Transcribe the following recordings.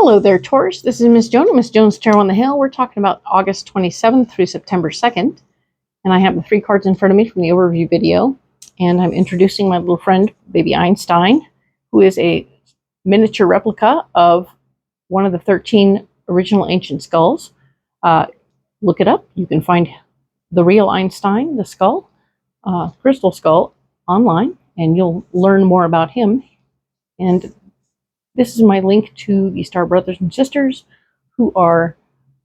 Hello there, Taurus. This is Miss Joan of Miss Joan's Tarot on the Hill. We're talking about August 27th through September 2nd. And I have the 3 cards in front of me from the overview video. And I'm introducing my little friend, Baby Einstein, who is a miniature replica of one of the 13 original ancient skulls. Look it up. You can find the real Einstein, the skull, crystal skull, online, and you'll learn more about him. And this is my link to the Star Brothers and Sisters who are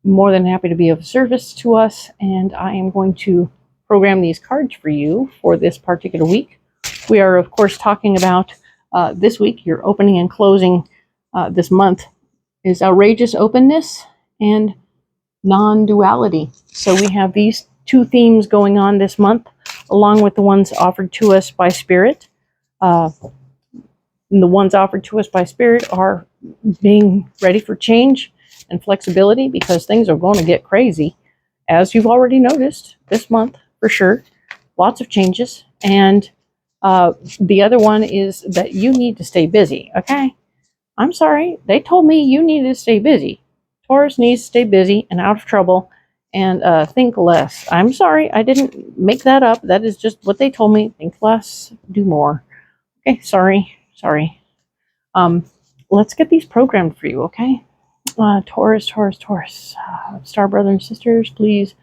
more than happy to be of service to us. And I am going to program these cards for you for this particular week. We are, of course, talking about this week, your opening and closing this month is outrageous openness and non-duality. So we have these 2 themes going on this month, along with the ones offered to us by Spirit. And the ones offered to us by Spirit are being ready for change and flexibility because things are going to get crazy, as you've already noticed this month for sure. Lots of changes. And the other one is that you need to stay busy. Okay? I'm sorry. They told me you need to stay busy. Taurus needs to stay busy and out of trouble and think less. I'm sorry. I didn't make that up. That is just what they told me. Think less, do more. Okay, sorry. Let's get these programmed for you, okay? Taurus. Star Brothers and Sisters, please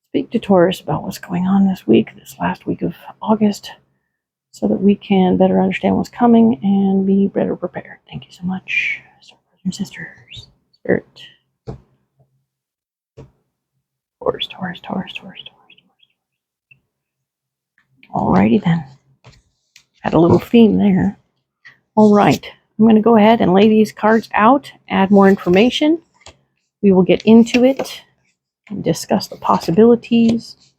speak to Taurus about what's going on this week, this last week of August, so that we can better understand what's coming and be better prepared. Thank you so much, Star Brothers and Sisters. Spirit. Taurus. Alrighty then. Had a little theme there. All right, I'm going to go ahead and lay these cards out, add more information. We will get into it and discuss the possibilities,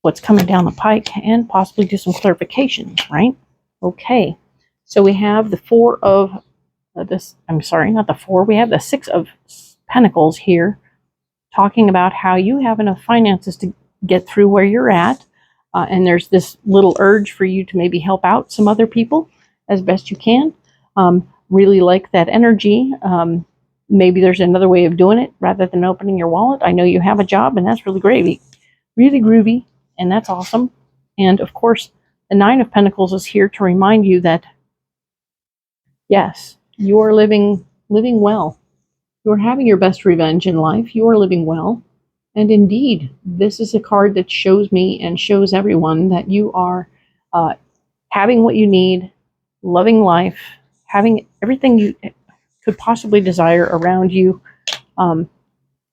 what's coming down the pike, and possibly do some clarifications, right? Okay, so we have the 4 of this, I'm sorry, not the 4, we have the 6 of Pentacles here, talking about how you have enough finances to get through where you're at, and there's this little urge for you to maybe help out some other people as best you can. Really like that energy. Maybe there's another way of doing it rather than opening your wallet. I know you have a job, and that's really gravy, really groovy, and that's awesome. And of course, the 9 of Pentacles is here to remind you that yes, you are living well. You are having your best revenge in life. You are living well. And indeed, this is a card that shows me and shows everyone that you are having what you need, loving life, having everything you could possibly desire around you.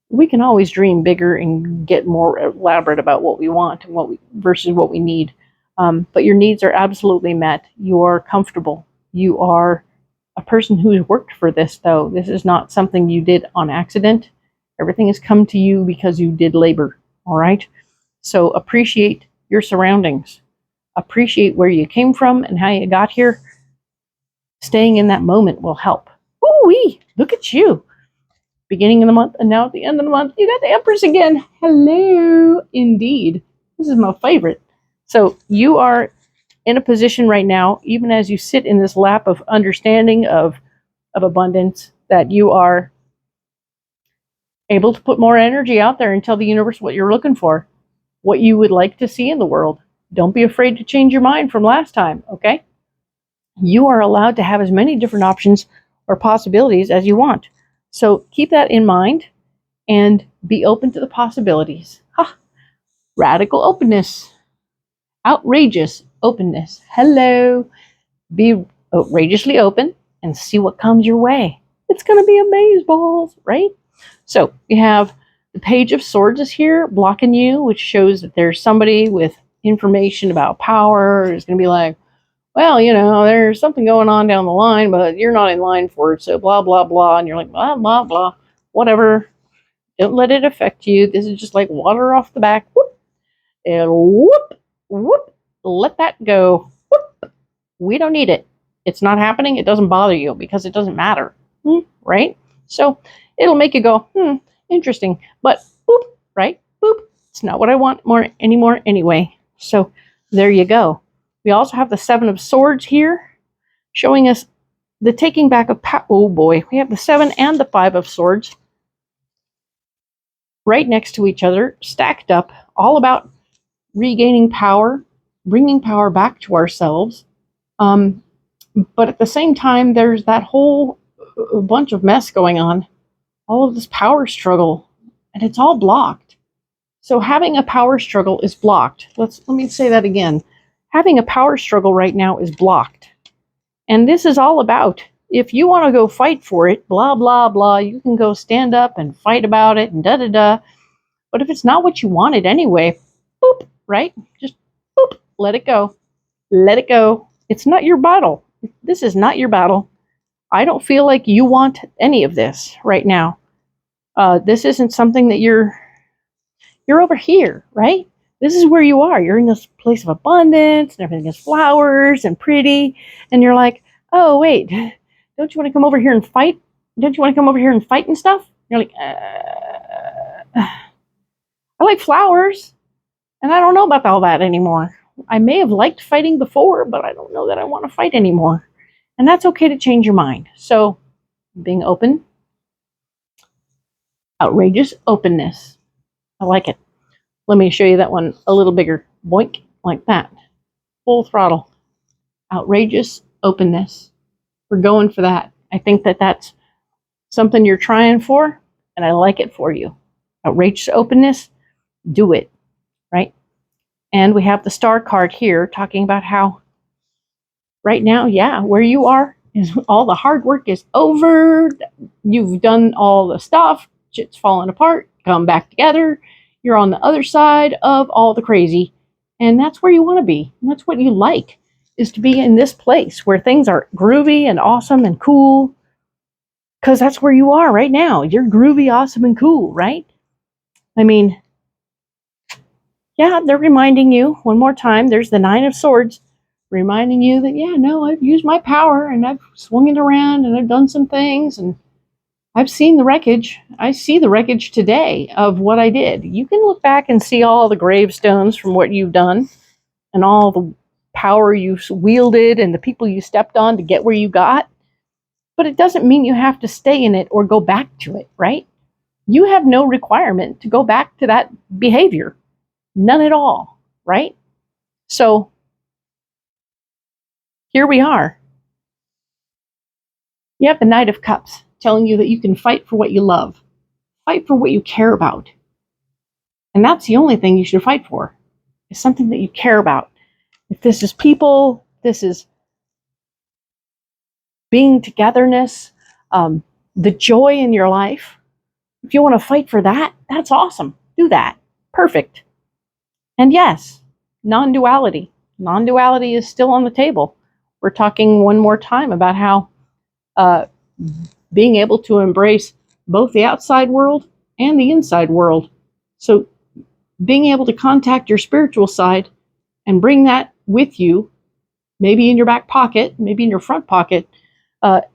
We can always dream bigger and get more elaborate about what we want and versus what we need. But your needs are absolutely met. You are comfortable. You are a person who's worked for this, though. This is not something you did on accident. Everything has come to you because you did labor. All right? So appreciate your surroundings. Appreciate where you came from and how you got here. Staying in that moment will help. Ooh-wee, look at you. Beginning of the month and now at the end of the month, you got the Empress again. Hello, indeed. This is my favorite. So you are in a position right now, even as you sit in this lap of understanding of abundance, that you are able to put more energy out there and tell the universe what you're looking for, what you would like to see in the world. Don't be afraid to change your mind from last time, okay? You are allowed to have as many different options or possibilities as you want. So keep that in mind and be open to the possibilities. Ha! Radical openness. Outrageous openness. Hello. Be outrageously open and see what comes your way. It's going to be amazeballs, right? So we have the Page of Swords is here blocking you, which shows that there's somebody with information about power. It's going to be like, well, you know, there's something going on down the line, but you're not in line for it, so blah, blah, blah. And you're like, blah, blah, blah, whatever. Don't let it affect you. This is just like water off the back. Whoop, and whoop, whoop, let that go. Whoop. We don't need it. It's not happening. It doesn't bother you because it doesn't matter, right? So it'll make you go, interesting, but boop, right? Boop. It's not what I want anymore anyway. So there you go. We also have the 7 of Swords here, showing us the taking back of power. Oh boy, we have the 7 and the 5 of Swords right next to each other, stacked up, all about regaining power, bringing power back to ourselves. But at the same time, there's that whole bunch of mess going on, all of this power struggle, and it's all blocked. So having a power struggle is blocked. Let me say that again. Having a power struggle right now is blocked. And this is all about, if you want to go fight for it, blah, blah, blah, you can go stand up and fight about it and da-da-da. But if it's not what you wanted anyway, boop, right? Just boop, let it go. Let it go. It's not your battle. This is not your battle. I don't feel like you want any of this right now. This isn't something that you're over here, right? This is where you are. You're in this place of abundance and everything is flowers and pretty. And you're like, oh, wait, don't you want to come over here and fight? Don't you want to come over here and fight and stuff? You're like, I like flowers, and I don't know about all that anymore. I may have liked fighting before, but I don't know that I want to fight anymore. And that's okay to change your mind. So, being open, outrageous openness. I like it. Let me show you that one a little bigger. Boink, like that. Full throttle. Outrageous openness. We're going for that. I think that that's something you're trying for, and I like it for you. Outrageous openness, do it, right? And we have the Star card here talking about how right now, yeah, where you are is all the hard work is over. You've done all the stuff. Shit's falling apart. Come back together. You're on the other side of all the crazy. And that's where you want to be. And that's what you like, is to be in this place where things are groovy and awesome and cool. Because that's where you are right now. You're groovy, awesome, and cool, right? I mean, yeah, they're reminding you one more time. There's the 9 of Swords reminding you that, yeah, no, I've used my power and I've swung it around and I've done some things and I've seen the wreckage. I see the wreckage today of what I did. You can look back and see all the gravestones from what you've done and all the power you wielded and the people you stepped on to get where you got. But it doesn't mean you have to stay in it or go back to it, right? You have no requirement to go back to that behavior. None at all, right? So here we are. You have the Knight of Cups telling you that you can fight for what you love. Fight for what you care about. And that's the only thing you should fight for, is something that you care about. If this is people, this is being togetherness, the joy in your life. If you want to fight for that, that's awesome. Do that. Perfect. And yes, non-duality. Non-duality is still on the table. We're talking one more time about how being able to embrace both the outside world and the inside world. So being able to contact your spiritual side and bring that with you, maybe in your back pocket, maybe in your front pocket,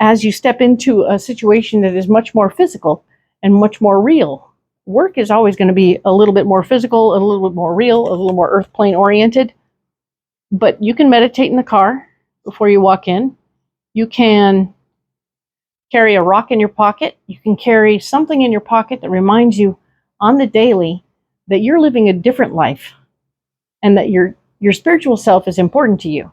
as you step into a situation that is much more physical and much more real. Work is always going to be a little bit more physical, a little bit more real, a little more earth plane oriented. But you can meditate in the car before you walk in. You can carry a rock in your pocket. You can carry something in your pocket that reminds you on the daily that you're living a different life and that your spiritual self is important to you.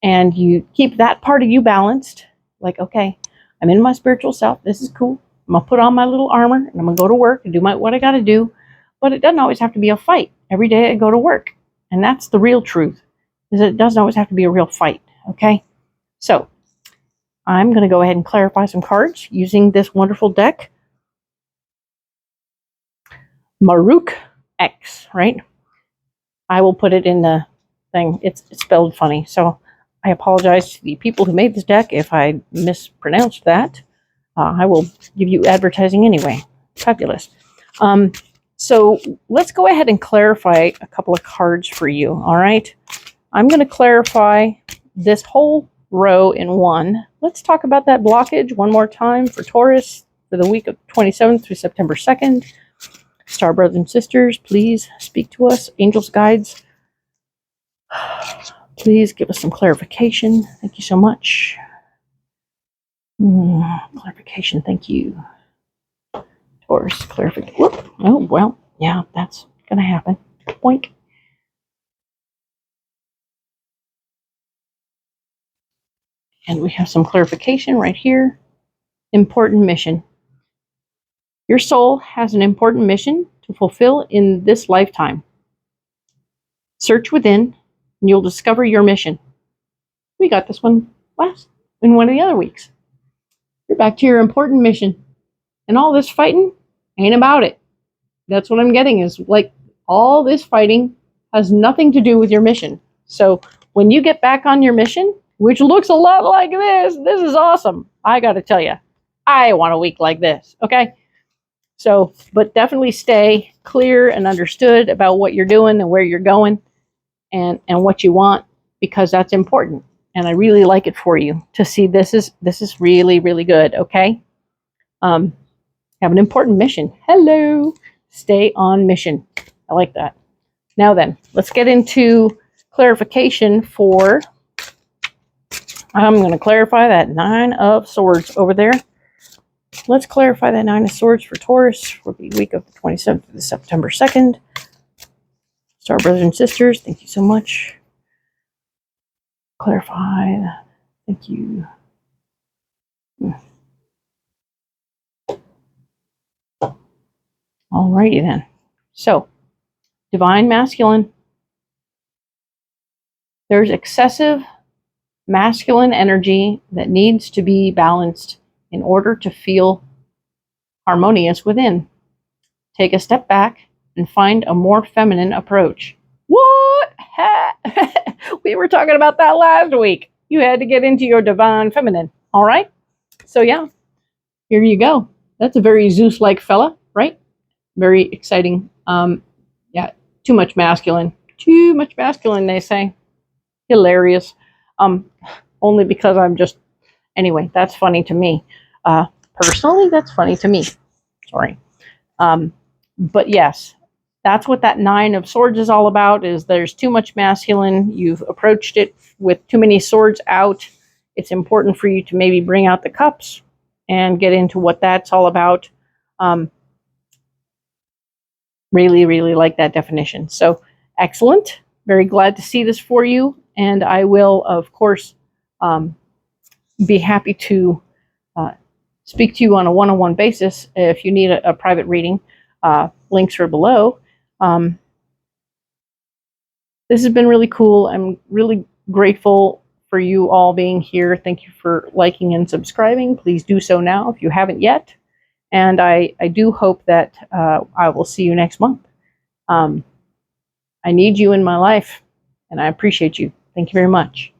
And you keep that part of you balanced. Like, okay, I'm in my spiritual self. This is cool. I'm going to put on my little armor and I'm going to go to work and do what I got to do. But it doesn't always have to be a fight. Every day I go to work. And that's the real truth, is that it doesn't always have to be a real fight. Okay? So I'm going to go ahead and clarify some cards using this wonderful deck. MAHRUKH X, right? I will put it in the thing. It's spelled funny. So I apologize to the people who made this deck if I mispronounced that. I will give you advertising anyway. Fabulous. So let's go ahead and clarify a couple of cards for you, all right? I'm going to clarify this whole row in one. Let's talk about that blockage one more time for Taurus for the week of 27th through September 2nd. Star brothers and sisters, please speak to us. Angels, guides, please give us some clarification. Thank you so much. Clarification, thank you. Taurus, clarification. Whoop. Oh, well, yeah, that's going to happen. Boink. And we have some clarification right here. Important mission. Your soul has an important mission to fulfill in this lifetime. Search within, and you'll discover your mission. We got this one in one of the other weeks. You're back to your important mission. And all this fighting ain't about it. That's what I'm getting, is like all this fighting has nothing to do with your mission. So when you get back on your mission, which looks a lot like this is awesome. I got to tell you, I want a week like this. Okay. So, but definitely stay clear and understood about what you're doing and where you're going and what you want, because that's important. And I really like it for you to see this is really, really good. Okay. Have an important mission. Hello. Stay on mission. I like that. Now then, let's get into clarification for, I'm going to clarify that 9 of Swords over there. Let's clarify that 9 of Swords for Taurus for the week of the 27th to September 2nd. Star brothers and sisters, thank you so much. Clarify that. Thank you. Alrighty then. So, divine masculine. There's excessive masculine energy that needs to be balanced in order to feel harmonious within. Take a step back and find a more feminine approach. What? We were talking about that last week. You had to get into your divine feminine. All right? So yeah, here you go. That's a very Zeus-like fella, right? Very exciting. Yeah, too much masculine. Too much masculine, they say. Hilarious. Only because I'm just, anyway, that's funny to me. Personally, that's funny to me. Sorry. But yes, that's what that 9 of Swords is all about, is there's too much masculine. You've approached it with too many swords out. It's important for you to maybe bring out the cups and get into what that's all about. Really, really like that definition. So excellent. Very glad to see this for you. And I will, of course, be happy to speak to you on a one-on-one basis if you need a private reading. Links are below. This has been really cool. I'm really grateful for you all being here. Thank you for liking and subscribing. Please do so now if you haven't yet. And I do hope that I will see you next month. I need you in my life, and I appreciate you. Thank you very much.